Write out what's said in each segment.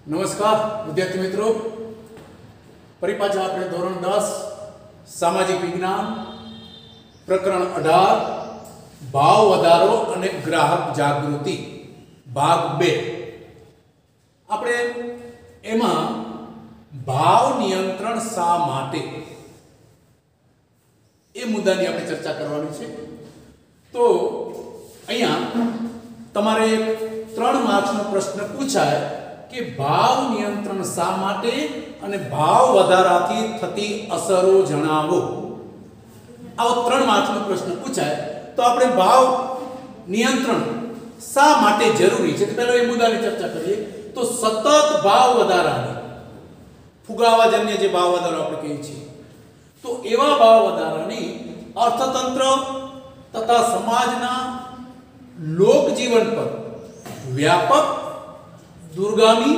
नमस्कार विद्यार्थी मित्रों, फरी पाछा आपणे धोरण 10 सामाजिक विज्ञान प्रकरण 18 भाव वधारो अने ग्राहक जागृति भाग 2 आपणे एमां भाव नियंत्रण शा माटे ए मुद्दानी आपणे चर्चा करवानी छे। तो अहींया तमारे 3 मार्क्सनो प्रश्न पूछाय कि भाव नियंत्रण शा माटे अने भाव वधाराथी थती असरो जणावो। आवो 3 मार्क्सनो प्रश्न पूछाय तो आपणे भाव नियंत्रण शा माटे जरूरी छे तो पहेलो ए मुद्दानी चर्चा करीए। तो सतत भाव वधाराने फुगावाजन्य जे भाव वधारो आपणे कहीए छीए तो एवा भाव वधारानी अर्थतंत्र तथा समाजना लोक जीवन पर व्यापक दुर्गामी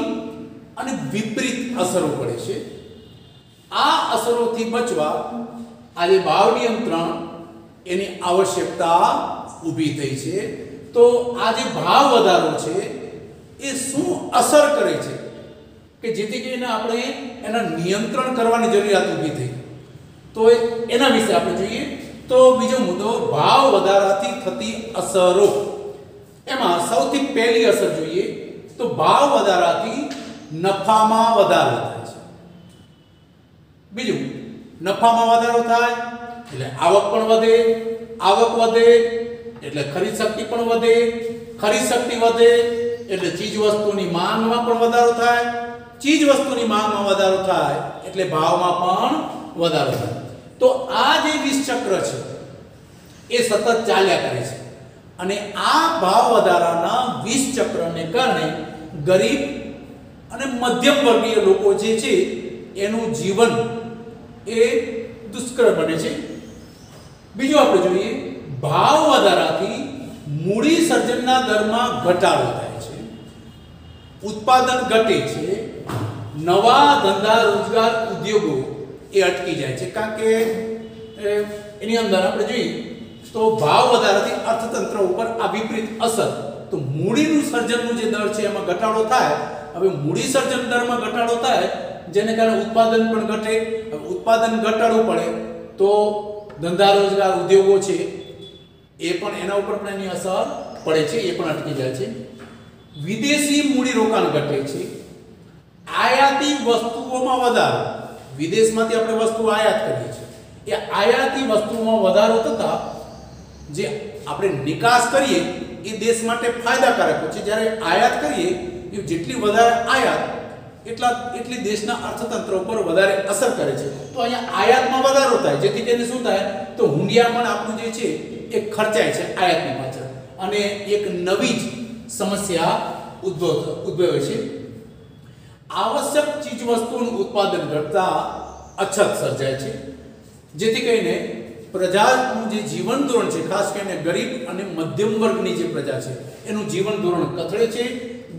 અને વિપરીત અસરો પડે છે। આ અસરોથી બચવા આજે ભાવ નિયંત્રણ એની આવશ્યકતા ઊભી થઈ છે। તો આ જે ભાવ વધારો છે એ શું અસર કરે છે કે જેથી કરીને આપણે એના નિયંત્રણ કરવાની જરૂરિયાત ઊભી થઈ। તો એના વિશે આપણે જોઈએ। તો બીજો મુદ્દો ભાવ વધારાથી થતી અસરો, એમાં સૌથી પહેલી અસર જોઈએ तो भाव वधाराथी नफामां वधारो थाय छे। बीजू नफामां वधारो थाय એટલે આવક પણ વધે, આવક વધે એટલે ખરીદ શક્તિ પણ વધે, ખરીદ શક્તિ વધે એટલે ચીજ વસ્તુની માંગમાં પણ વધારો થાય, ચીજ વસ્તુની માંગમાં વધારો થાય એટલે ભાવમાં પણ વધારો થાય। તો આ જે વિષ ચક્ર છે એ સતત ચાલ્યા કરે છે અને આ ભાવ વધારાના વિષ ચક્રને કારણે ગરીબ અને મધ્યમ વર્ગીય લોકો જે છે એનું જીવન એ દુષ્કર બને છે। બીજું આપણે જોઈએ ભાવ વધારાથી મૂડી સર્જનના દરમાં ઘટાડો થાય છે, ઉત્પાદન ઘટે છે, નવા ધંધા રોજગાર ઉદ્યોગો એ અટકી જાય છે। કારણ કે એની અંદર આપણે જોઈએ तो भाव वधाराथी अर्थतंत्र ऊपर आ विपरीत असर। तो मूडीनुं सर्जननुं जे दर छे एमां घटाडो थाय। हवे मूडी सर्जन दरमां घटाडो थाय जेने कारणे उत्पादन पण घटे। उत्पादन घटाडવું પડે तो धंधा रोजगार उद्योगो छे ए पण एना उपर पण एनी असर पड़े छे, ए पण अटकी जाय छे। विदेशी मूडी रोकाण घटे छे, आयाती वस्तुओमां વધારો, विदेशमांथी આપણે वस्तु आयात કરીએ છીએ એ आयाती वस्तुओमां વધારો થતા जे આપણે નિકાસ કરીએ એ દેશ માટે ફાયદાકારક છે, જ્યારે આયાત કરીએ એ જેટલી વધારે આયાત એટલી દેશના અર્થતંત્ર ઉપર વધારે અસર કરે છે। તો અહીંયા આયાતમાં વધારો થાય જેથી કરીને શું થાય તો હુંડિયામણ આપણું જે છે એ ખર્ચાય છે આયાતની પાછળ અને એક નવી જ સમસ્યા ઉદ્ભવે છે। આવશ્યક ચીજ વસ્તુઓનું ઉત્પાદન ઘટતા અછત સર્જાય છે જેથી કરીને प्रजाનું જે જીવન ધોરણ છે ખાસ કરીને ગરીબ અને મધ્યમ વર્ગની જે પ્રજા છે એનું જીવન ધોરણ કથળે છે,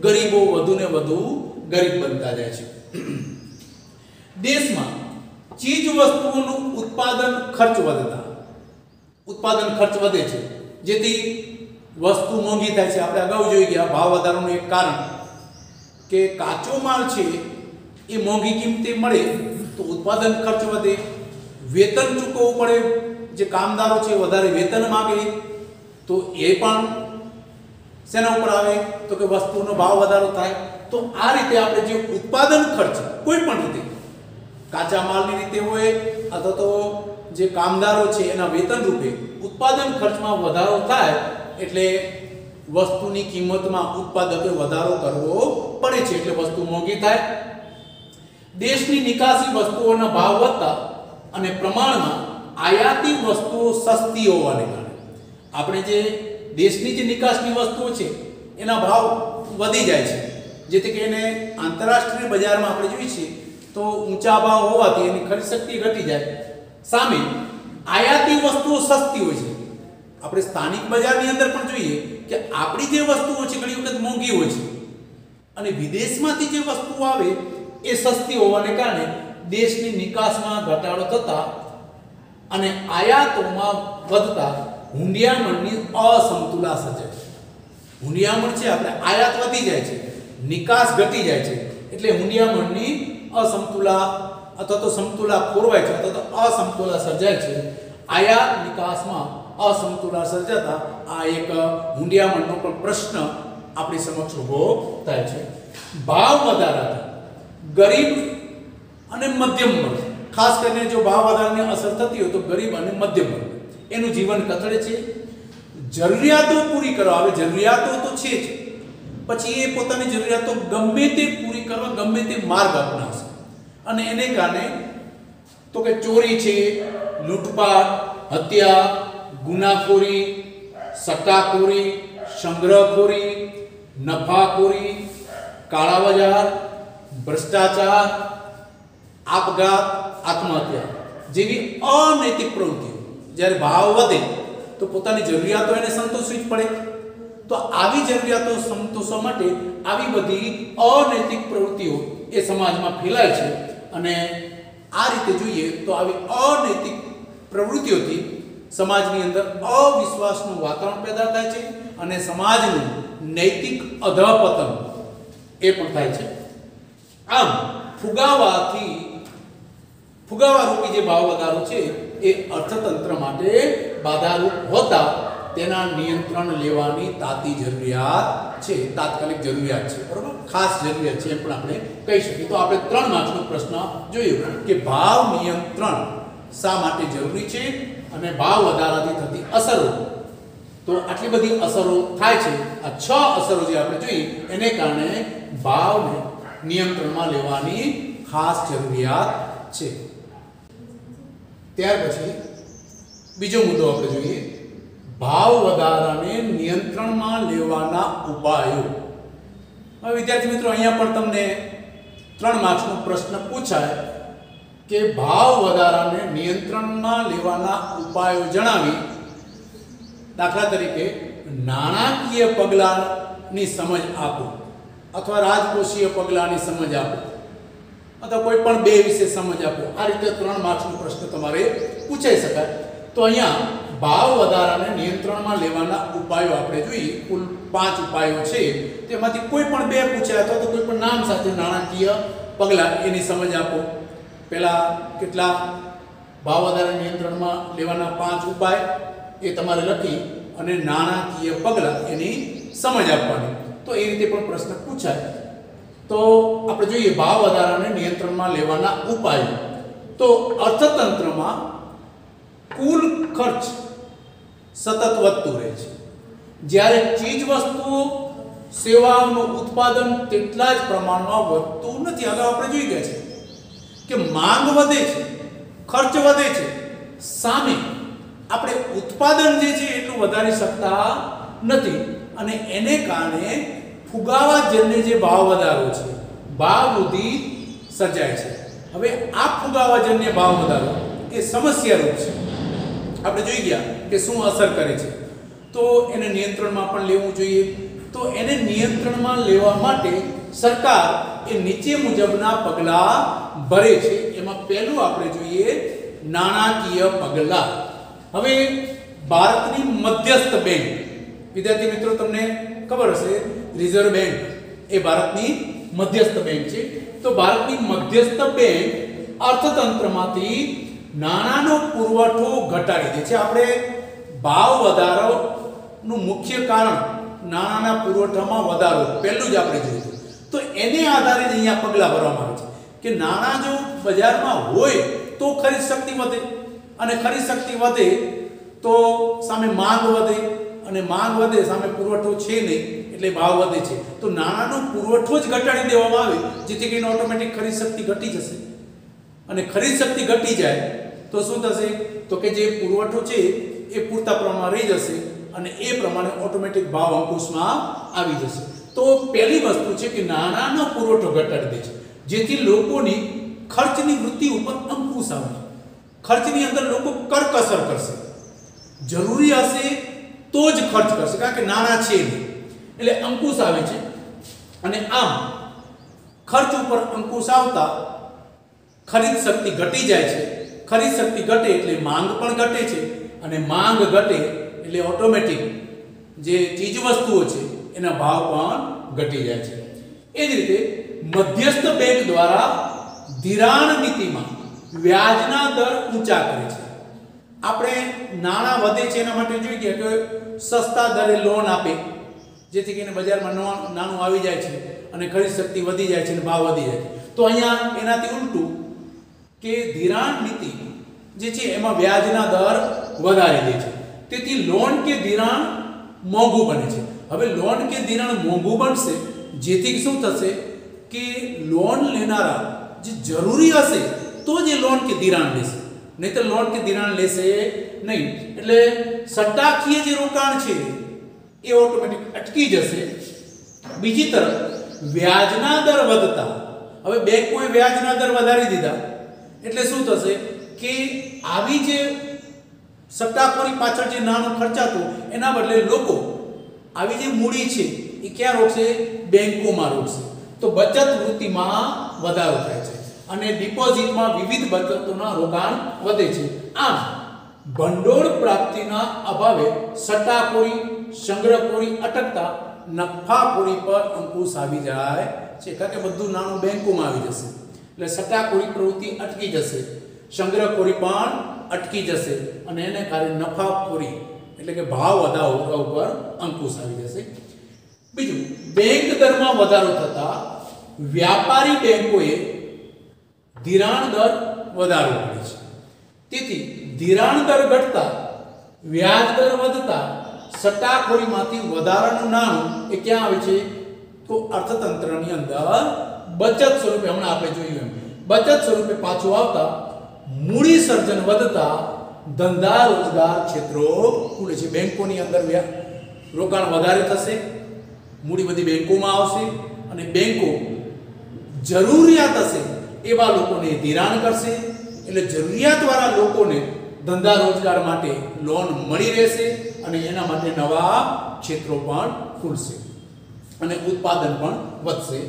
ગરીબો વધુને વધુ ગરીબ બનતા જાય છે। દેશમાં ચીજ વસ્તુઓનું ઉત્પાદન ખર્ચ વધે છે જેથી વસ્તુ મોંઘી થાય છે। આપણે અગાઉ જોઈ ગયા ભાવ વધારાનું એક કારણ કે કાચો માલ છે એ મોંઘી કિંમતે મળે તો ઉત્પાદન ખર્ચ વધે, વેતન ચૂકવવું પડે, જે કામદારો છે વધારે વેતન માંગે તો એ પણ શેના ઉપર આવે તો કે વસ્તુનો ભાવ વધારો થાય। તો આ રીતે આપણે જે ઉત્પાદન ખર્ચ કોઈ પણ રીતે કાચા માલની રીતે હોય અથવા તો જે કામદારો છે એના વેતન રૂપે ઉત્પાદન ખર્ચમાં વધારો થાય એટલે વસ્તુની કિંમતમાં ઉત્પાદકે વધારો કરવો પડે છે એટલે વસ્તુ મોંઘી થાય। દેશની નિકાસી વસ્તુઓના ભાવ વધતા અને પ્રમાણમાં आयाती वस्तुओं सस्ती होवाने कारणे આપણે જે દેશની જે નિકાસની વસ્તુઓ છે એના ભાવ વધી જાય છે જેથી કરીને આંતરરાષ્ટ્રીય બજારમાં આપણે જોઈએ છીએ તો ઊંચા ભાવ હોવાથી એની ખરીદ શક્તિ ઘટી જાય। સામે આયાતી વસ્તુઓ સસ્તી હોય છે। આપણે સ્થાનિક બજારની અંદર પણ જોઈએ કે આપણી જે વસ્તુઓ છે ઘણી વખત મોંઘી હોય છે અને વિદેશમાંથી જે વસ્તુઓ આવે એ સસ્તી હોવાને કારણે દેશની નિકાસમાં ઘટાડો થતા અને આયાતોમાં વધતા હુંડિયામણની અસમતુલા સર્જાય છે। હુંડિયામણ છે આપણે આયાત વધી જાય છે, નિકાસ ઘટી જાય છે એટલે હુંડિયામણની અસમતુલા અથવા તો સમતુલા ખોરવાય છે અથવા તો અસમતુલા સર્જાય છે. આયાત નિકાસમાં અસમતુલા સર્જાતા આ એક હુંડિયામણનો પણ પ્રશ્ન આપણી સમક્ષ ઊભો થાય છે. ભાવ વધારાથી ગરીબ અને મધ્યમ વર્ગ, ખાસ કરીને જો ભાવ વધારાની અસર થતી હોય તો ગરીબ અને મધ્યમ વર્ગ એનું જીવન કથળે છે. જરૂરિયાતો પૂરી કરવા, હવે જરૂરિયાતો તો છે જ, પછી એ પોતાની જરૂરિયાતો ગમે તે પૂરી કરવા ગમે તે માર્ગ અપનાવશે અને એને કારણે તો કે ચોરી છે, લૂંટપાટ, હત્યા, ગુનાખોરી, સટ્ટાખોરી, સંગ્રહખોરી, નફાખોરી, કાળા બજાર, ભ્રષ્ટાચાર, આપઘાત, આત્મહત્યા જેવી અનૈતિક પ્રવૃત્તિઓ જ્યારે ભાવ વધે તો પોતાની જરૂરિયાતો એને સંતોષવી જ પડે. તો આવી જરૂરિયાતો સંતોષવા માટે આવી બધી અનૈતિક પ્રવૃત્તિઓ એ સમાજમાં ફેલાય છે અને આ રીતે જોઈએ તો આવી અનૈતિક પ્રવૃત્તિઓથી સમાજની અંદર અવિશ્વાસનું વાતાવરણ પેદા થાય છે અને સમાજનું નૈતિક અધપતન એ પણ થાય છે. આમ ફુગાવારૂપી જે ભાવ વધારો છે એ અર્થતંત્ર માટે બાધારૂપ હોતા તેના નિયંત્રણ લેવાની તાત્કાલિક જરૂરિયાત છે. બરોબર, ખાસ જરૂરિયાત છે એમ પણ આપણે કહી શકીએ. તો આપણે 3 માર્ક્સનો પ્રશ્ન જોયો કે ભાવ નિયંત્રણ શા માટે જરૂરી છે અને ભાવ વધારાથી થતી અસરો. તો આટલી બધી અસરો થાય છે, આ 6 અસરો જે આપણે જોઈ એને કારણે ભાવને નિયંત્રણમાં લેવાની ખાસ જરૂરિયાત છે. ત્યાર પછી બીજો મુદ્દો આપણે જોઈએ, ભાવ વધારાને નિયંત્રણમાં લેવાના ઉપાયો. હવે વિદ્યાર્થી મિત્રો, અહીંયા પણ તમને 3 માર્ક્સનો પ્રશ્ન પૂછાય કે ભાવ વધારાને નિયંત્રણમાં લેવાના ઉપાયો જણાવી. દાખલા તરીકે નાણાકીય પગલાંની સમજ આપો અથવા રાજકોષીય પગલાંની સમજ આપો અથવા કોઈ પણ બે વિશે સમજ આપો. આ રીતે 3 માર્ક્સનો પ્રશ્ન તમારે પૂછાઈ શકાય. તો અહીંયા ભાવ વધારાને નિયંત્રણમાં લેવાના ઉપાયો આપણે જોઈએ. કુલ 5 ઉપાયો છે, તેમાંથી કોઈ પણ બે પૂછાય અથવા તો કોઈ પણ નામ સાથે નાણાકીય પગલાં એની સમજ આપો. પહેલા કેટલા ભાવ વધારા નિયંત્રણમાં લેવાના 5 ઉપાય એ તમારે લખી અને નાણાકીય પગલાં એની સમજ આપવાની. તો એ રીતે પણ પ્રશ્ન પૂછાય. તો આપણે જોઈએ ભાવ વધારાને નિયંત્રણમાં લેવાના ઉપાયો. તો અર્થતંત્રમાં કુલ ખર્ચ સતત વધતું રહે છે. જ્યારે ચીજ વસ્તુઓ સેવાઓનું ઉત્પાદન તેટલા જ પ્રમાણમાં વધતું નથી. અગાઉ આપણે જોઈ ગયા છે કે માંગ વધે છે, ખર્ચ વધે છે, સામે આપણે ઉત્પાદન જે છે એટલું વધારી શકતા નથી અને એને કારણે ફુગાવાજન્ય જે ભાવ વધારો છે, ભાવ વૃદ્ધિ સર્જાય છે. હવે આ ફુગાવાજન્ય ભાવ વધારો એ સમસ્યારૂપ છે. આપણે જોઈ ગયા કે શું અસર કરે છે. તો એને નિયંત્રણમાં પણ લેવું જોઈએ. તો એને નિયંત્રણમાં લેવા માટે સરકાર એ નીચે મુજબના પગલાં ભરે છે. એમાં પહેલું આપણે જોઈએ નાણાકીય પગલાં. હવે ભારતની મધ્યસ્થ બેંક, વિદ્યાર્થી મિત્રો તમને ખબર હશે રિઝર્વ બેંક એ ભારતની મધ્યસ્થ બેંક છે. તો ભારતની મધ્યસ્થ બેંક અર્થતંત્રમાંથી નાણાંનો પુરવઠો ઘટાડી દે છે. આપણે ભાવ વધારોનું મુખ્ય કારણ નાણાંના પુરવઠામાં વધારો પહેલું જ આપણે જોયું. તો એને આધારે જ અહીંયા પગલાં ભરવામાં આવે છે કે નાણાં જો બજારમાં હોય તો ખરીદ શક્તિ વધે અને ખરીદ શક્તિ વધે તો સામે માંગ વધે અને માંગ વધે સામે પુરવઠો છે નહીં એટલે ભાવ વધે છે. તો નાણાંનો પુરવઠો જ ઘટાડી દેવામાં આવે જેથી કરીને ઓટોમેટિક ખરીદ શક્તિ ઘટી જશે અને ખરીદ શક્તિ ઘટી જાય તો શું થશે? તો કે જે પુરવઠો છે એ પૂરતા પ્રમાણમાં રહી જશે અને એ પ્રમાણે ઓટોમેટિક ભાવ અંકુશમાં આવી જશે. તો પહેલી વસ્તુ છે કે નાણાંનો પુરવઠો ઘટાડી દે છે જેથી લોકોની ખર્ચની વૃત્તિ ઉપર અંકુશ આવે. ખર્ચની અંદર લોકો કરકસર કરશે, જરૂરી હશે તો જ ખર્ચ કરશે કારણ કે નાણાં છે નહીં એટલે અંકુશ આવે છે. અને આમ ખર્ચ ઉપર અંકુશ આવતા ખરીદ શક્તિ ઘટી જાય છે. ખરીદ શક્તિ ઘટે એટલે માંગ પણ ઘટે છે અને માંગ ઘટે એટલે ઓટોમેટિક જે ચીજ વસ્તુઓ છે એના ભાવ પણ ઘટી જાય છે. એ જ રીતે મધ્યસ્થ બેંક દ્વારા ધિરાણ નીતિમાં વ્યાજના દર ઊંચા કરે છે. આપણે નાણાં વધે છે એના માટે જોઈ ગયા કે સસ્તા દરે લોન આપે, જેથી કરીને બજારમાં નાણું આવી જાય છે અને ખરીદ શક્તિ વધી જાય છે અને ભાવ વધી જાય છે. તો અહીંયા એનાથી ઉલટું કે ધિરાણ નીતિ જે છે એમાં વ્યાજના દર વધારી દે છે. તેથી લોન કે ધિરાણ મોંઘું બને છે. હવે લોન કે ધિરાણ મોંઘું બનશે, જેથી શું થશે કે લોન લેનારા જે જરૂરી હશે તો જ એ લોન કે ધિરાણ લેશે, નહીં તો લોન કે ધિરાણ લેશે નહીં. એટલે સટ્ટાકીય જે રોકાણ છે એ ઓટોમેટિક અટકી જશે. બીજી તરફ વ્યાજના દર વધતા, હવે બેંકોએ વ્યાજના દર વધારી દીધા એટલે શું થશે કે આવી જે સટ્ટાખોરી પાછળ જે નાણું ખર્ચાતું એના બદલે લોકો આવી જે મૂડી છે એ ક્યાં રોકશે? બેંકોમાં રોકશે. તો બચત વૃત્તિમાં વધારો થાય છે અને ડિપોઝિટમાં વિવિધ બચતોના રોકાણ વધે છે. આમ ભંડોળ પ્રાપ્તિના અભાવે સટ્ટાખોરી, સંગ્રહખોરી અટકતા નફાખોરી પર અંકુશ આવી જાય છે, કારણ કે બધું નાણું બેંકોમાં આવી જશે. એટલે સટ્ટાખોરી પ્રવૃત્તિ અટકી જશે, સંગ્રહખોરી પણ અટકી જશે અને એને કારણે નફાખોરી એટલે કે ભાવ વધારા ઉપર અંકુશ આવી જશે. બીજું, બેંક દરમાં વધારો થતા વ્યાપારી બેંકોએ ધિરાણ દર વધારવો પડે છે. તેથી ધિરાણ દર ઘટતા વ્યાજ દર વધતા સટ્ટાખોરીમાંથી વધારાનું નાણું એ ક્યાં આવે છે? તો અર્થતંત્રની અંદર બચત સ્વરૂપે, હમણાં આપણે જોયું એમ બચત સ્વરૂપે પાછું આવતા મૂડી સર્જન વધતા ધંધા રોજગાર ક્ષેત્રો ખુલે છે. બેંકોની અંદર રોકાણ વધારે થશે, મૂડી બધી બેંકોમાં આવશે અને બેંકો જરૂરિયાત હશે એવા લોકોને ધિરાણ કરશે. એટલે જરૂરિયાતવાળા લોકોને ધંધા રોજગાર માટે લોન મળી રહેશે અને એના માટે નવા ક્ષેત્રો પણ ખુલશે અને ઉત્પાદન પણ વધશે.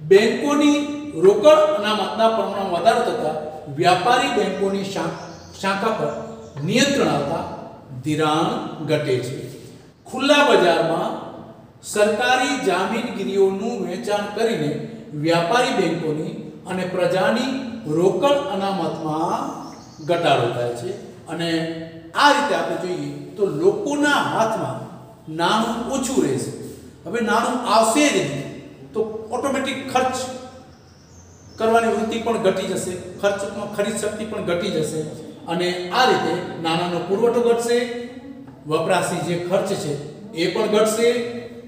બેંકોની રોકડ અનામતના પ્રમાણમાં વધારો થતા વ્યાપારી બેંકોની શાખા પર નિયંત્રણ આવતા ધિરાણ ઘટે છે. ખુલ્લા બજારમાં સરકારી જામીનગીરીઓનું વેચાણ કરીને વ્યાપારી બેંકોની અને પ્રજાની રોકડ અનામતમાં ઘટાડો થાય છે અને આ રીતે આપણે જોઈએ તો લોકોના હાથમાં નાણું ઓછું રહેશે. હવે નાણું આવશે જ નહીં તો ઓટોમેટિક ખર્ચ કરવાની વૃત્તિ પણ ઘટી જશે, ખર્ચમાં ખરીદ શક્તિ પણ ઘટી જશે અને આ રીતે નાણાંનો પુરવઠો ઘટશે, વપરાશી જે ખર્ચ છે એ પણ ઘટશે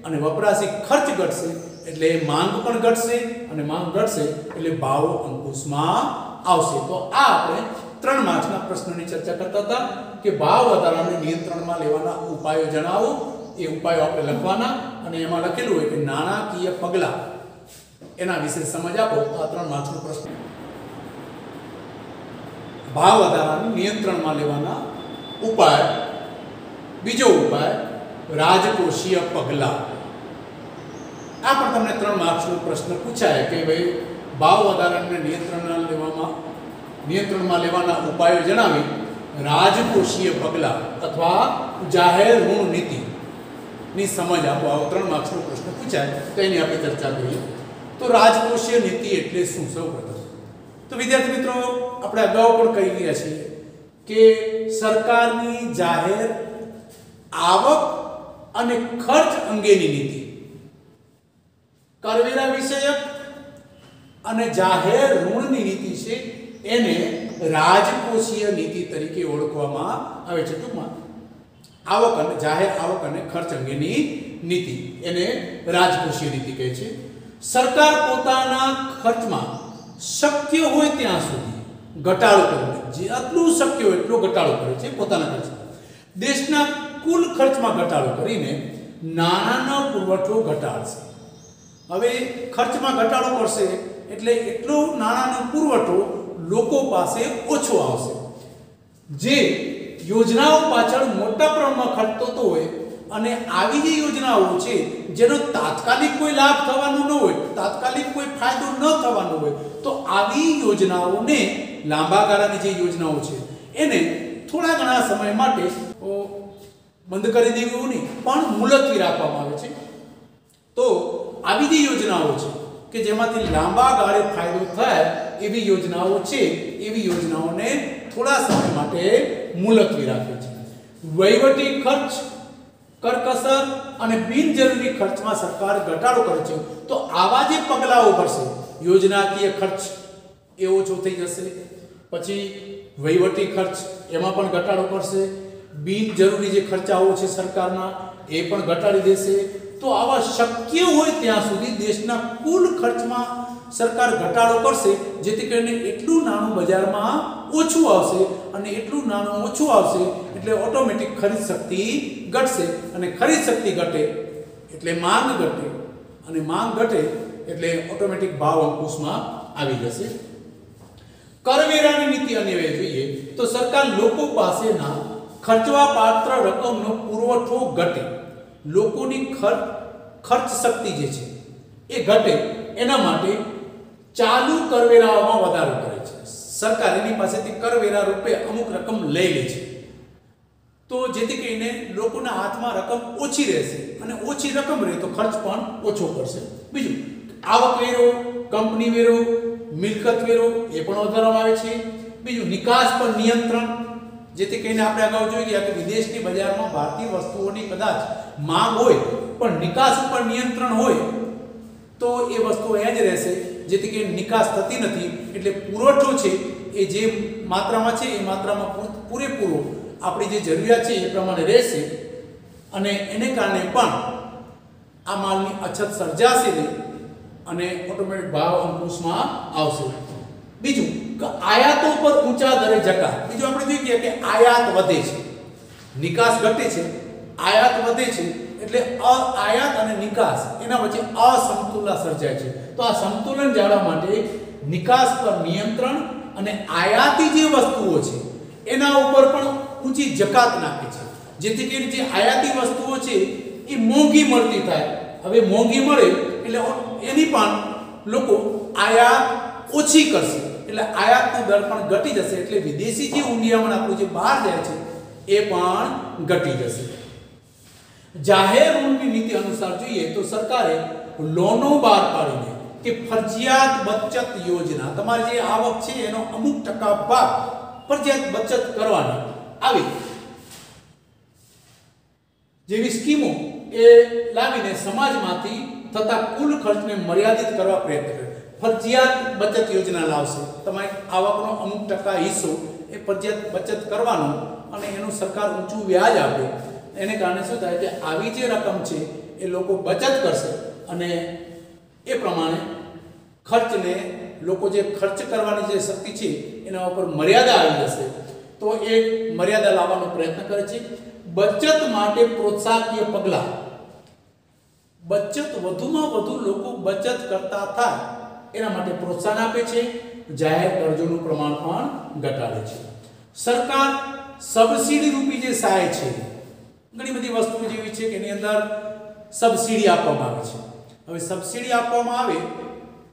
અને વપરાશી ખર્ચ ઘટશે એટલે માંગ પણ ઘટશે અને માંગ ઘટશે એટલે ભાવ અંકુશમાં આવશે. તો આ આપણે 3 માર્ક્સના પ્રશ્નની ચર્ચા કરતા હતા કે ભાવ વધારાને નિયંત્રણમાં લેવાના ઉપાયો જણાવો. એ ઉપાયો આપણે લખવાના અને એમાં લખેલું હોય કે નાણાકીય પગલાં એના વિશે સમજ આપો. તો આ 3 માર્ક્સનો પ્રશ્ન. ભાવ વધારાને નિયંત્રણમાં લેવાના ઉપાય. બીજો ઉપાય રાજકોષીય પગલાં. આ પણ તમને 3 માર્ક્સનો પ્રશ્ન પૂછાય કે ભાઈ ભાવ વધારાને નિયંત્રણમાં લેવાના ઉપાયો જણાવી રાજકોષીય પગલાં અથવા જાહેર ઋણ નીતિની સમજ આપો. આવો 3 માર્ક્સનો પ્રશ્ન પૂછાય તો એની આપણે ચર્ચા કરીએ. તો રાજકોષીય નીતિ એટલે શું? સૌપ્રથમ તો વિદ્યાર્થી મિત્રો આપણે અગાઉ પણ કહી રહ્યા છીએ કે સરકારની જાહેર આવક અને ખર્ચ અંગેની નીતિ, કરવેરા વિષયક અને જાહેર ઋણની નીતિ છે એને રાજકોષીય નીતિ તરીકે ઓળખવામાં આવે છે. ટૂંકમાં આવક અને જાહેર આવક અને ખર્ચ અંગેની નીતિ એને રાજકોષીય નીતિ કહે છે. સરકાર પોતાના ખર્ચમાં શક્ય હોય ત્યાં સુધી ઘટાડો કરે છે, જેટલું શક્ય હોય એટલો ઘટાડો કરે છે પોતાના ખર્ચમાં. દેશના કુલ ખર્ચમાં ઘટાડો કરીને નાણાંનો પુરવઠો ઘટાડશે. હવે ખર્ચમાં ઘટાડો કરશે એટલે એટલો નાણાંનો પુરવઠો લોકો પાસે ઓછો આવશે. જે યોજનાઓ પાછળ મોટા પ્રમાણમાં ખર્ચ થતો હોય અને આવી જે યોજનાઓ છે જેનો તાત્કાલિક કોઈ લાભ થવાનો ન હોય, તાત્કાલિક કોઈ ફાયદો ન થવાનો હોય, તો આવી યોજનાઓને લાંબા ગાળાની જે યોજનાઓ છે એને થોડા ઘણા સમય માટે બંધ કરી દેવી નહીં પણ મુલતવી રાખવામાં આવે છે. તો આવી જે યોજનાઓ છે કે જેમાંથી લાંબા ગાળે ફાયદો થાય એવી યોજનાઓ છે, એવી યોજનાઓને થોડા સમય માટે મુલતવી રાખે છે. વહીવટી ખર્ચ, કરકસર અને બિનજરૂરી ખર્ચમાં સરકાર ઘટાડો કરે છે. તો આવા જે પગલાઓ ભરશે, યોજનાકીય ખર્ચ એ ઓછો થઈ જશે, પછી વહીવટી ખર્ચ એમાં પણ ઘટાડો કરશે, બિનજરૂરી જે ખર્ચાઓ છે સરકારના એ પણ ઘટાડી દેશે. તો આવા શક્ય હોય ત્યાં સુધી દેશના કુલ ખર્ચમાં સરકાર ઘટાડો કરશે, જેથી કરીને એટલું નાનું બજારમાં ઓછું આવશે, અને એટલું નાનું ઓછું આવશે એટલે ઓટોમેટિક ખરીદ શક્તિ ઘટશે, અને ખરીદ શક્તિ ઘટે એટલે માંગ ઘટે, અને માંગ ઘટે એટલે ઓટોમેટિક ભાવ અંકુશમાં આવી જશે. કરવેરાની નીતિ અન્વયે જોઈએ તો સરકાર લોકો પાસેના ખર્ચવા પાત્ર રકમનો પુરવઠો ઘટે, લોકોની ખર્ચ શક્તિ જે છે એ ઘટે, એના માટે ચાલુ કરવેરાઓમાં વધારો કરે છે. સરકાર એની પાસેથી કરવેરા રૂપે અમુક રકમ લઈ લે છે, તો જેથી કરીને લોકોના હાથમાં રકમ ઓછી રહેશે, અને ઓછી રકમ રહે તો ખર્ચ પણ ઓછો કરશે. બીજું, આવક વેરો, કંપની વેરો, મિલકત વેરો એ પણ વધારવામાં આવે છે. બીજું, નિકાસ પર નિયંત્રણ, જેથી કરીને આપણે અગાઉ જોઈ ગયા કે વિદેશની બજારમાં ભારતીય વસ્તુઓની કદાચ માંગ હોય પણ નિકાસ ઉપર નિયંત્રણ હોય તો એ વસ્તુઓ અહીંયા જ રહેશે, જેથી કરીને નિકાસ થતી નથી. એટલે પુરવઠો છે એ જે માત્રામાં છે એ માત્રામાં પૂરેપૂરો આપણી જે જરૂરિયાત છે એ પ્રમાણે રહેશે, અને એને કારણે પણ આ માલની અછત સર્જાશે નહીં, અને ઓટોમેટિક ભાવ અંકુશમાં આવશે. બીજું કે આયાતો પર ઊંચા દરે જકાત. બીજું આપણે જોઈએ કે આયાત વધે છે, નિકાસ ઘટે છે, આયાત વધે છે, એટલે આયાત અને નિકાસ એના વચ્ચે અસમતુલન સર્જાય છે. તો આ સંતુલન જાળવવા માટે નિકાસ પર નિયંત્રણ અને આયાતી જે વસ્તુઓ છે એના ઉપર પણ ઊંચી જકાત નાખે છે, જેથી કરીને જે આયાતી વસ્તુઓ છે એ મોંઘી મળતી થાય. હવે મોંઘી મળે એટલે એની પણ લોકો આયાત ઓછી કરશે, એટલે આયાતનો દર પણ ઘટી જશે, એટલે વિદેશી જે ઊંડિયામણ આપણું જે બહાર જાય છે એ પણ ઘટી જશે. જાહેર ઋણની નીતિ અનુસાર જોઈએ તો સરકારે લોનો બહાર પાડીને કે ફરજિયાત બચત યોજના, તમારી જે આવક છે એનો અમુક ટકા ભાગ ફરજિયાત બચત કરવાની આવી જેવી સ્કીમો એ લાવીને સમાજમાંથી થતા કુલ ખર્ચને મર્યાદિત કરવા પ્રયત્ન કરે. ફરજિયાત બચત યોજના લાવશે, તમારી આવકનો અમુક ટકા હિસ્સો એ ફરજિયાત બચત કરવાનો, અને એનું સરકાર ઊંચું વ્યાજ આપે. એને કારણે શું થાય કે આવી જે રકમ છે એ લોકો બચત કરશે, અને એ પ્રમાણે ખર્ચને લોકો જે ખર્ચ કરવાની જે શક્તિ છે એના ઉપર મર્યાદા આવી જશે. તો એ મર્યાદા લાવવાનો પ્રયત્ન કરે છે. બચત માટે પ્રોત્સાહકીય પગલાં, બચત વધુમાં વધુ લોકો બચત કરતા થાય એના માટે પ્રોત્સાહન આપે છે. જાહેર કર્જોનું પ્રમાણ પણ ઘટાડે છે. સરકાર સબસિડી રૂપી જે સહાય છે, ઘણી બધી વસ્તુઓ જેવી છે કે એની અંદર સબસિડી આપવામાં આવે છે. હવે સબસિડી આપવામાં આવે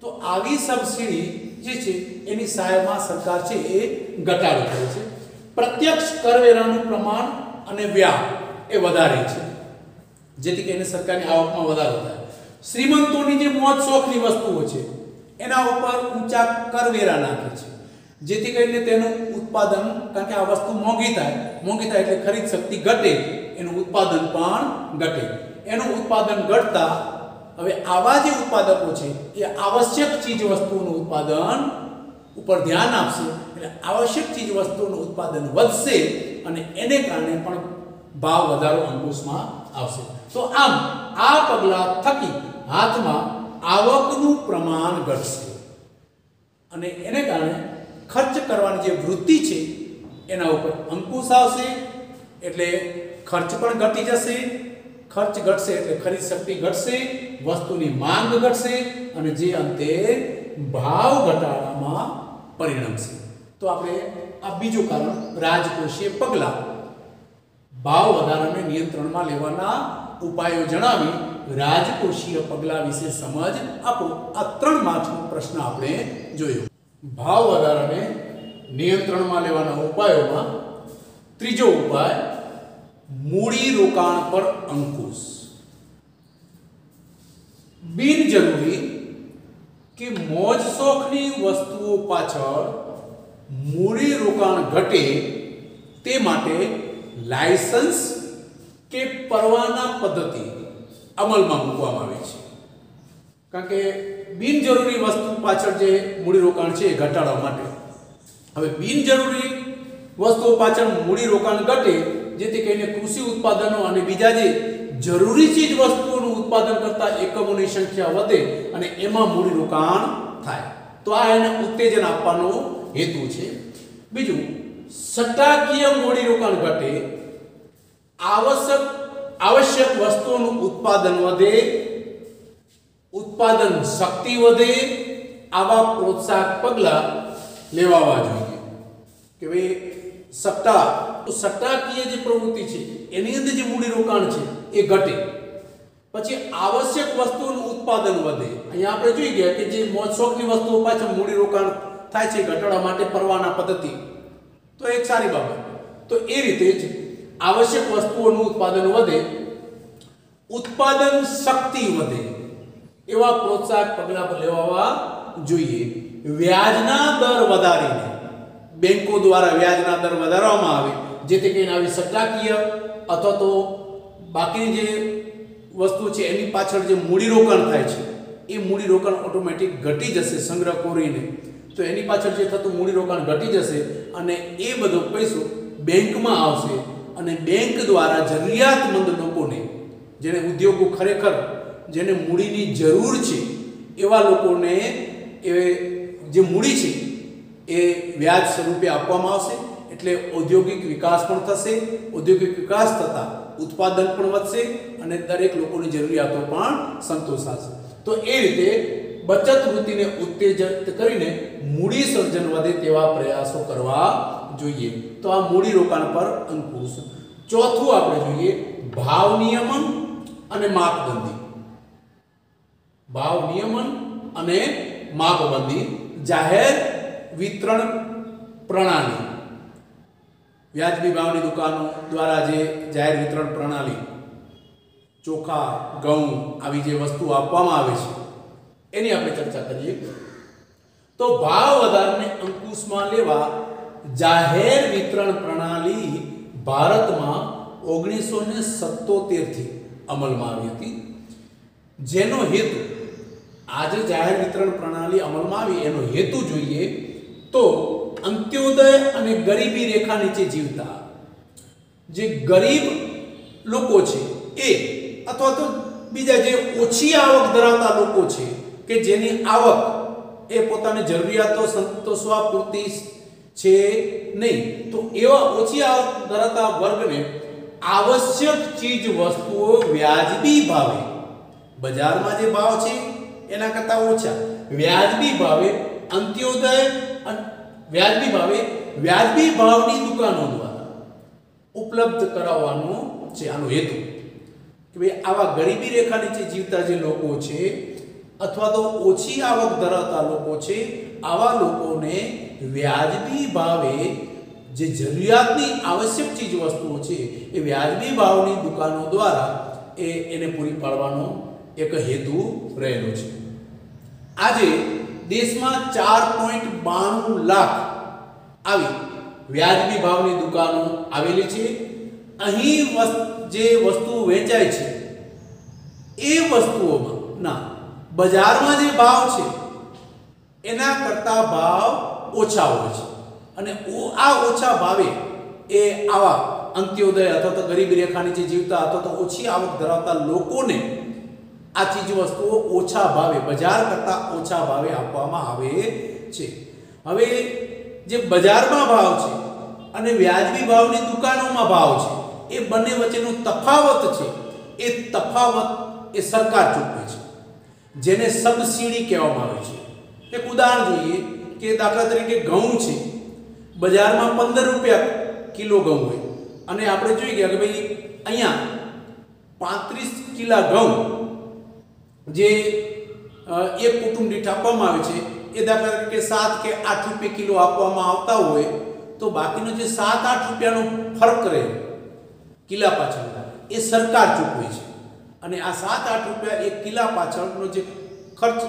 તો આવી સબસિડી જે છે એની સહાયમાં સરકાર છે એ ઘટાડો કરે છે. પ્રત્યક્ષ કરવેરાનું પ્રમાણ અને વ્યાપ એ વધારે છે, જેથી કરીને સરકારની આવકમાં વધારો થાય. શ્રીમંતોની જે મોજ શોખની વસ્તુઓ છે એના ઉપર ઊંચા કરવેરા નાખે છે, જેથી કરીને તેનું ઉત્પાદન, કારણ કે આ વસ્તુ મોંઘી થાય એટલે ખરીદ શક્તિ ઘટે, એનું ઉત્પાદન પણ ઘટે. એનું ઉત્પાદન ઘટતા હવે આવા જે ઉત્પાદકો છે એ આવશ્યક ચીજ વસ્તુઓનું ઉત્પાદન ઉપર ધ્યાન આપશે, એટલે આવશ્યક ચીજ વસ્તુઓનું ઉત્પાદન વધશે, અને એને કારણે પણ ભાવ વધારો અંકુશમાં આવશે. તો આમ આ પગલાં થકી હાથમાં આવકનું પ્રમાણ ઘટશે, અને એને કારણે ખર્ચ કરવાની જે વૃત્તિ છે એના ઉપર અંકુશ આવશે, એટલે ખર્ચ પણ ઘટી જશે. ખર્ચ ઘટશે એટલે ખરીદ શક્તિ ઘટશે, વસ્તુની માંગ ઘટશે, અને જે અંતે ભાવ ઘટાડામાં પરિણમશે. તો આપણે આ બીજું કારણ રાજકોષીય પગલાં, ભાવ વધારાને નિયંત્રણમાં લેવાના ઉપાયો જણાવી રાજકોષીય પગલાં વિશે સમજ આપો. આ 3 માર્ક્સનો પ્રશ્ન આપણે જોયો. ભાવ વધારાને નિયંત્રણમાં લેવાના ઉપાયોમાં ત્રીજો ઉપાય મૂડી રોકાણ પર અંકુશ. બિનજરૂરી કે મોજ શોખની વસ્તુઓ પાછળ મૂડી રોકાણ ઘટે તે માટે લાયસન્સ કે પરવાના પદ્ધતિ અમલમાં મૂકવામાં આવી છે. કારણ કે બિનજરૂરી વસ્તુ પાછળ જે મૂડી રોકાણ છે એ ઘટાડવા માટે. હવે બિનજરૂરી વસ્તુઓ પાછળ મૂડી રોકાણ ઘટે જેથી કરીને કૃષિ ઉત્પાદનો અને બીજા જે જરૂરી ચીજ વસ્તુઓનું ઉત્પાદન કરતા એકમોની સંખ્યા વધે અને એમાં મૂડી રોકાણ થાય. તો આ એને ઉત્તેજન આપવાનો હેતુ છે. બીજું, સટ્ટાકીય મૂડી રોકાણ ઘટે, આવશ્યક વસ્તુઓનું ઉત્પાદન વધે, ઉત્પાદન શક્તિ વધે, આવા પ્રોત્સાહક પગલાં લેવાવા જોઈએ. કે ભાઈ સટ્ટાકીય જે પ્રવૃત્તિ છે એની અંદર જે મૂડી રોકાણ છે એ ઘટે, પછી આવશ્યક વસ્તુઓનું ઉત્પાદન વધે. અહીંયા આપણે જોઈ ગયા કે જે મોજ શોખની વસ્તુઓ પાછળ મૂડી રોકાણ થાય છે ઘટાડવા માટે પરવાના પદ્ધતિ, તો એક સારી બાબત. તો એ રીતે જ આવશ્યક વસ્તુઓનું ઉત્પાદન વધે, ઉત્પાદન શક્તિ વધે, એવા પ્રોત્સાહક પગલાં લેવા જોઈએ. વ્યાજના દર વધારીને બેંકો દ્વારા વ્યાજના દર વધારવામાં આવે જેથી કરીને આવી સટ્ટાકીય અથવા તો બાકીની જે વસ્તુ છે એની પાછળ જે મૂડી રોકાણ થાય છે એ મૂડી રોકાણ ઓટોમેટિક ઘટી જશે. સંગ્રહ કરીને તો એની પાછળ જે થતું મૂડી રોકાણ ઘટી જશે અને એ બધો પૈસો બેંકમાં આવશે અને બેંક દ્વારા જરૂરિયાતમંદ લોકોને, જેને ઉદ્યોગો ખરેખર જેને મૂડીની જરૂર છે એવા લોકોને એ જે મૂડી છે એ વ્યાજ સ્વરૂપે આપવામાં આવશે. એટલે ઔદ્યોગિક વિકાસ પણ થશે. ઔદ્યોગિક વિકાસ થતાં ઉત્પાદન પણ વધશે અને દરેક લોકોની જરૂરિયાતો પણ સંતોષાશે. તો એ રીતે બચત વૃત્તિને ઉત્તેજિત કરીને મૂડી સર્જન વધે તેવા પ્રયાસો કરવા જોઈએ. તો આ મૂડી રોકાણ પર અંકુશ. ચોથું આપણે જોઈએ ભાવ નિયમન અને માપદંડી. ભાવ નિયમન અને માપબંધી. જાહેર વિતરણ પ્રણાલી. વ્યાજબી ભાવની દુકાનો દ્વારા જે જાહેર વિતરણ પ્રણાલી, ચોખા, ઘઉં આવી જે વસ્તુ આપવામાં આવે છે એની આપણે ચર્ચા કરીએ. તો ભાવ વધારને અંકુશમાં લેવા જાહેર વિતરણ પ્રણાલી ભારતમાં 1977 થી અમલમાં આવી હતી. જેનો હેતુ, આજે જાહેર વિતરણ પ્રણાલી અમલમાં આવી એનો હેતુ જોઈએ તો અંત્યોદય અને ગરીબી રેખા નીચે જીવતા જે ગરીબ લોકો છે એ અથવા તો બીજા જે ઓછી આવક ધરાવતા લોકો છે કે જેની આવક એ પોતાની જરૂરિયાતો સંતોષવા પૂરતી છે નહીં, તો એવા ઓછી આવક ધરાવતા વર્ગને આવશ્યક ચીજ વસ્તુઓ વ્યાજબી ભાવે, બજારમાં જે ભાવ છે એના કરતા ઓછા વ્યાજબી ભાવે અંત્યોદય વ્યાજબી ભાવની દુકાનો દ્વારા ઉપલબ્ધ કરાવવાનો છે આનો હેતુ. કે ભાઈ આવા ગરીબી રેખા નીચે જીવતા જે લોકો છે અથવા તો ઓછી આવક ધરાવતા લોકો છે આવા લોકોને વ્યાજબી ભાવે જે જરૂરિયાતની આવશ્યક ચીજ વસ્તુઓ છે એ વ્યાજબી ભાવની દુકાનો દ્વારા એને પૂરી પાડવાનો એક હેતુ રહેલો છે. આજે દેશમાં 4.92 લાખ આવી વ્યાજબી ભાવની દુકાનો આવેલી છે. અહીં જે વસ્તુઓ વેચાય છે એ વસ્તુઓમાં બજારમાં જે ભાવ છે એના કરતા ભાવ ઓછા હોય છે અને આ ઓછા ભાવે એ આવા અંત્યોદય અથવા તો ગરીબી રેખા નીચે જીવતા અથવા તો ઓછી આવક ધરાવતા લોકોને આ ચીજ વસ્તુઓ ઓછા ભાવે, બજાર કરતા ઓછા ભાવે આપવામાં આવે છે. હવે જે બજારમાં ભાવ છે અને વ્યાજબી ભાવની દુકાનોમાં ભાવ છે એ બંને વચ્ચેનો તફાવત છે એ તફાવત એ સરકાર ચૂકવે છે, જેને સબસિડી કહેવામાં આવે છે. એક ઉદાહરણ જોઈએ કે દાખલા તરીકે ઘઉં છે, બજારમાં 15 રૂપિયા કિલો ઘઉં હોય અને આપણે જોઈ ગયા કે ભાઈ અહીંયા 35 કિલા ઘઉં જે એક કુટુંબ દીઠ આપવામાં આવે છે એ દાખલા તરીકે 7 કે 8 રૂપિયા કિલો આપવામાં આવતા હોય તો બાકીનો જે 7-8 રૂપિયાનો ફરક રહે કિલા પાછળ એ સરકાર ચૂકવે છે અને આ 7-8 રૂપિયા એક કિલા પાછળનો જે ખર્ચ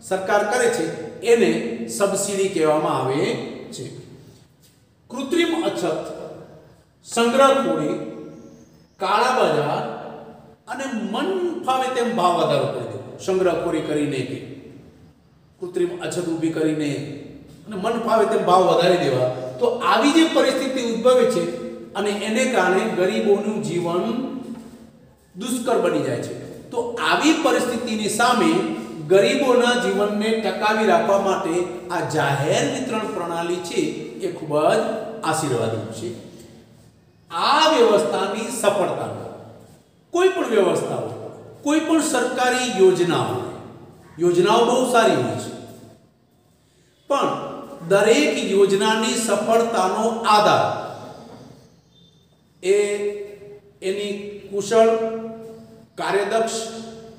સરકાર કરે છે એને સબસિડી કહેવામાં આવે છે. કૃત્રિમ અછત, સંગ્રહખોરી, કાળા બજાર અને મન ફાવે તેમ ભાવ વધારો કરી દે. સંગ્રહખોરી કરીને કે કૃત્રિમ અછત ઊભી કરીને અને મન ફાવે તેમ ભાવ વધારી દેવા, તો આવી જે પરિસ્થિતિ ઉદ્ભવે છે અને એને કારણે ગરીબોનું જીવન દુષ્કર બની જાય છે. તો આવી પરિસ્થિતિની સામે ગરીબોના જીવનને ટકાવી રાખવા માટે આ જાહેર વિતરણ પ્રણાલી છે એ ખૂબ જ આશીર્વાદરૂપ છે. આ વ્યવસ્થાની સફળતા, કોઈ પણ વ્યવસ્થા હોય, કોઈ પણ સરકારી યોજનાઓ બહુ સારી હોય છે, પણ દરેક યોજનાની સફળતાનો આધાર એ એની કુશળ, કાર્યદક્ષ,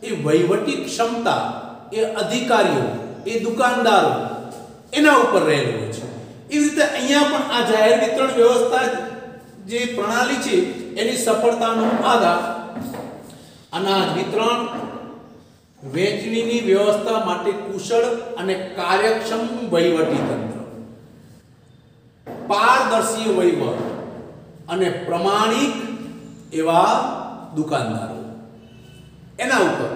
એ વહીવટી ક્ષમતા, એ અધિકારીઓ, એ દુકાનદારો એના ઉપર રહેલું હોય છે. એવી રીતે અહીંયા પણ આ જાહેર વિતરણ વ્યવસ્થા જે પ્રણાલી છે એની સફળતાનો આધાર અનાજ વિતરણ, વહેંચણીની વ્યવસ્થા માટે કુશળ અને કાર્યક્ષમ વહીવટી તંત્ર, પારદર્શી વહીવટ અને પ્રમાણિક એવા દુકાનદારો, એના ઉપર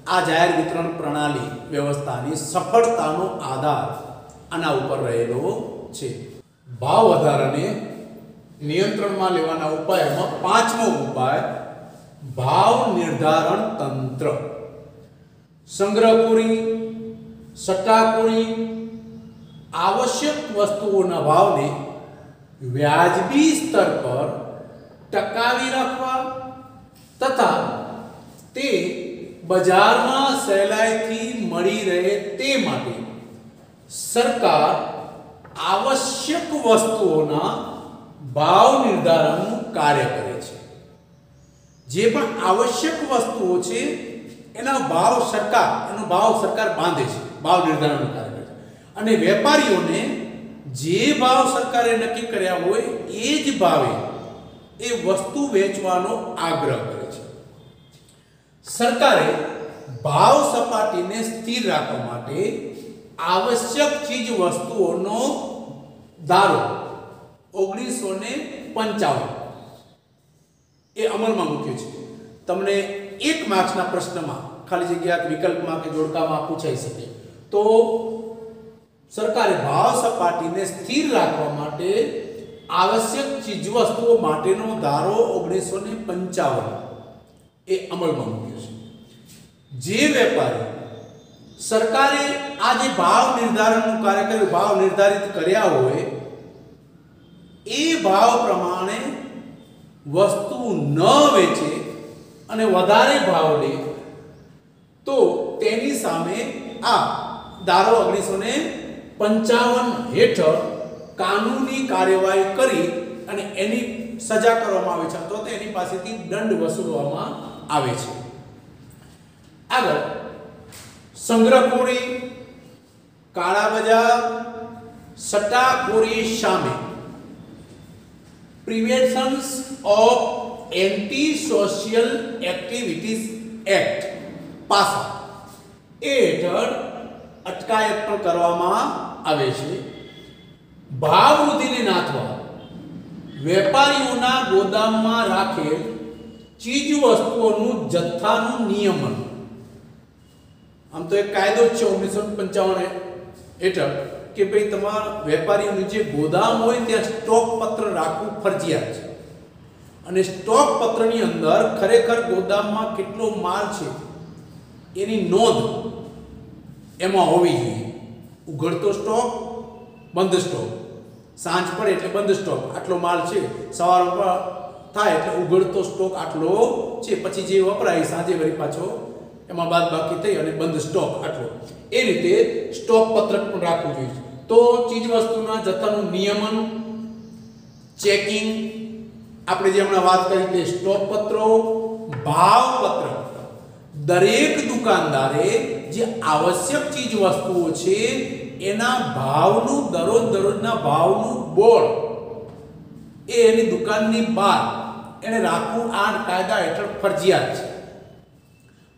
આ જાહેર વિતરણ પ્રણાલી વ્યવસ્થાની સફળતાનો આધાર આના ઉપર રહેલો છે. ભાવ વધારાને નિયંત્રણમાં લેવાના ઉપાયમાં પાંચમો ઉપાય ભાવ નિર્ધારણ તંત્ર. સંગ્રહખોરી, સટ્ટાખોરી, આવશ્યક વસ્તુઓના ભાવને વ્યાજબી સ્તર પર ટકાવી રાખવા તથા તે બજારમાં સહેલાઈથી મળી રહે તે માટે સરકાર આવશ્યક વસ્તુઓના ભાવ નિર્ધારણનું કાર્ય કરે છે. જે પણ આવશ્યક વસ્તુઓ છે એનો ભાવ સરકાર બાંધે છે, ભાવ નિર્ધારણનું કાર્ય કરે છે. અને વેપારીઓને જે ભાવ સરકારે નક્કી કર્યા હોય એ જ ભાવે એ વસ્તુ વેચવાનો આગ્રહ કરે છે. સરકારે ભાવ સપાટીને સ્થિર રાખવા માટે આવશ્યક ચીજ વસ્તુઓનો ધારો 1955 એ અમલમાં મૂક્યો છે. તમને 1 માર્ક્સના પ્રશ્નમાં ખાલી જગ્યા વિકલ્પમાં કે જોડકામાં પૂછાઈ શકે તો સરકારે ભાવ સપાટીને સ્થિર રાખવા માટે આવશ્યક ચીજવસ્તુઓ માટેનો ધારો 1955 એ અમલમાં મૂક્યો છે. જે વેપારી સરકારે આ જે ભાવ નિર્ધારણનું કાર્ય કર્યું, ભાવ નિર્ધારિત કર્યા હોય એ ભાવ પ્રમાણે વસ્તુ ન વેચે અને વધારે ભાવ લે તો તેની સામે આ ધારો 1955 હેઠળ કાનૂની કાર્યવાહી કરી અને એની સજા કરવામાં આવે છે અથવા તો એની પાસેથી દંડ વસૂલવામાં આવે છે. આગળ સંગ્રહખોરી, કાળા બજાર, સટ્ટાખોરી સામે prevention of anti social activities act પાસા એ હેઠળ અટકાયત પણ કરવામાં આવે છે. ભાવ વૃદ્ધિને નાથવા વેપારીઓના ગોદામમાં રાખેલ ચીજ વસ્તુઓનું જથ્થાનું નિયમન. આમ તો એક કાયદો જ છે 1955 હેઠળ કે ભાઈ તમારા વેપારીઓનું જે ગોદામ હોય ત્યાં સ્ટોક પત્ર રાખવું ફરજિયાત છે અને સ્ટોક પત્રની અંદર ખરેખર ગોદામમાં કેટલો માલ છે એની નોંધ એમાં હોવી જોઈએ. ઉઘડતો સ્ટોક, બંધ સ્ટોક, સાંજ પડે એટલે બંધ સ્ટોક આટલો માલ છે, સવારમાં થાય એટલે ઉઘડતો સ્ટોક આટલો છે, પછી જે વપરાય સાંજે વળી પાછો એમાં બાદ બાકી થઈ અને બંધ સ્ટોક આટલો, એ રીતે સ્ટોક પત્રક પણ રાખવું જોઈએ. તો ચીજ વસ્તુના જથ્થાનું નિયમન, ચેકિંગ, આપણે જે હમણાં વાત કરી તે સ્ટોક પત્રો, ભાવ પત્ર, દરેક દુકાનદારે જે આવશ્યક ચીજ વસ્તુઓ છે એના ભાવનું દરરોજના ભાવનું બોર્ડ એ એની દુકાનની બહાર એને રાખવું આ કાયદા હેઠળ ફરજિયાત છે.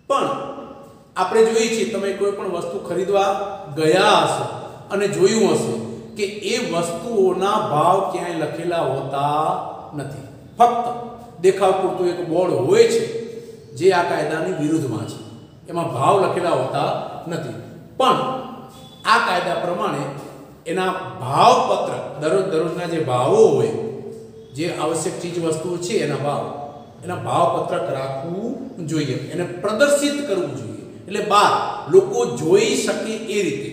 પણ આપણે જોઈએ છીએ, તમે કોઈ પણ વસ્તુ ખરીદવા ગયા હશો અને જોયું હશે કે એ વસ્તુઓના ભાવ ક્યાંય લખેલા હોતા નથી. ફક્ત દેખાવ પૂરતું એક બોર્ડ હોય છે જે આ કાયદાની વિરુદ્ધમાં છે, એમાં ભાવ લખેલા હોતા નથી. પણ આ કાયદા પ્રમાણે એના ભાવપત્ર, દરરોજના જે ભાવો હોય, જે આવશ્યક ચીજ વસ્તુઓ છે એના ભાવપત્રક રાખવું જોઈએ, એને પ્રદર્શિત કરવું જોઈએ. એટલે બહાર લોકો જોઈ શકે એ રીતે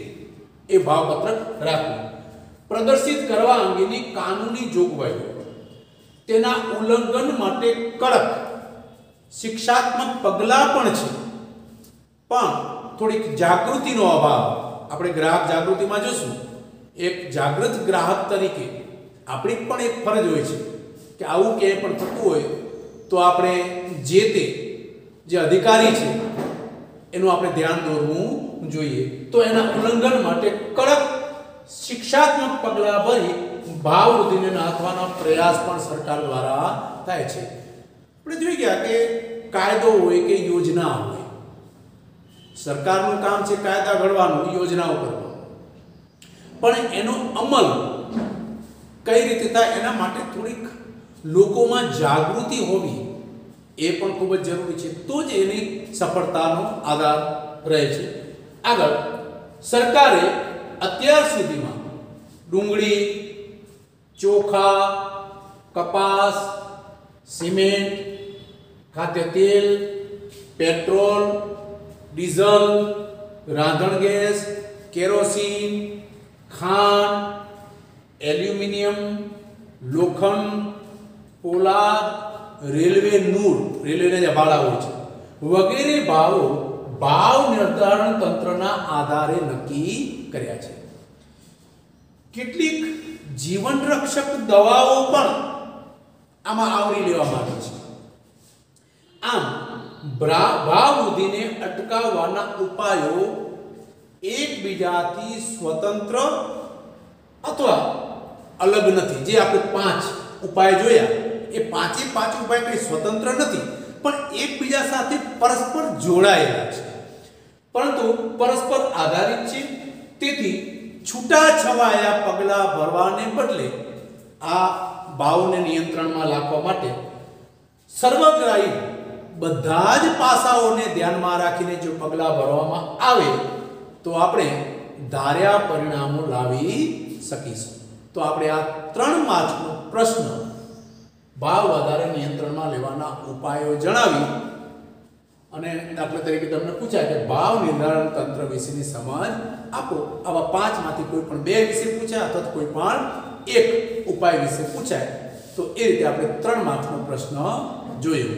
એ ભાવપત્રક રાખવું. પ્રદર્શિત કરવા અંગેની કાનૂની જોગવાઈઓ, તેના ઉલ્લંઘન માટે કડક શિક્ષાત્મક પગલાં પણ છે. પણ થોડીક જાગૃતિનો અભાવ, આપણે ગ્રાહક જાગૃતિમાં જોશું, એક જાગૃત ગ્રાહક તરીકે આપણી પણ એક ફરજ હોય છે કે આવું ક્યાંય પણ થતું હોય તો આપણે જે તે જે અધિકારી છે એનું આપણે ધ્યાન દોરવું જોઈએ. તો એના ઉલ્લંઘન માટે કડક શિક્ષાત્મક પગલાં ભરી ભાવ વૃદ્ધિને નાથવાના પ્રયાસ પણ સરકાર દ્વારા થાય છે. આપણે જોઈ ગયા કે કાયદો હોય કે યોજના હોય, સરકારનું કામ છે કાયદા ઘડવાનું, યોજનાઓ કરવાનું, પણ એનો અમલ કઈ રીતે થાય એના માટે થોડીક લોકોમાં જાગૃતિ હોવી એ પણ ખૂબ જ જરૂરી છે. તો જ એની સફળતાનો આધાર રહે છે. આગળ સરકારે અત્યાર સુધીમાં ડુંગળી, ચોખા, કપાસ, સિમેન્ટ, ખાદ્ય તેલ, પેટ્રોલ, ડીઝલ, રાંધણ ગેસ, કેરોસીન, ખાંડ, એલ્યુમિનિયમ, લોખંડ, પોલાદ, રેલવે નૂર, રેલવેના જે ભાડા હોય છે, વગેરે ભાવો ભાવ નિર્ધારણ તંત્રના આધારે નક્કી કર્યા છે. કેટલીક જીવન રક્ષક દવાઓ પણ આમાં આવરી લેવામાં આવી છે. આમ ભાવ વૃદ્ધિને અટકાવવાના ઉપાયો એકબીજાથી સ્વતંત્ર અથવા અલગ નથી. જે આપણે 5 ઉપાય જોયા, એ 5 ઉપાય કઈ સ્વતંત્ર નથી, પણ એકબીજા સાથે પરસ્પર જોડાયેલા છે, પરંતુ પરસ્પર આધારિત છે. તેથી છૂટાછવાયા પગલાં ભરવાને બદલે આ ભાવને નિયંત્રણમાં રાખવા માટે સર્વગ્રાહી બધા જ પાસાઓને ધ્યાનમાં રાખીને જો પગલાં ભરવામાં આવે તો આપણે ધાર્યા પરિણામો લાવી શકીશું. તો આપણે આ 3 માર્કનો પ્રશ્ન ભાવ વધારે નિયંત્રણમાં લેવાના ઉપાયો જણાવી અને દાખલા તરીકે તમને પૂછાય કે ભાવ નિર્ધારણ તંત્ર વિશેની સમજ આપો. આવા 5 માંથી કોઈ પણ 2 વિશે પૂછાય અથવા કોઈ પણ 1 ઉપાય વિશે પૂછાય તો એ રીતે આપણે 3 માર્કનો પ્રશ્ન જોયો.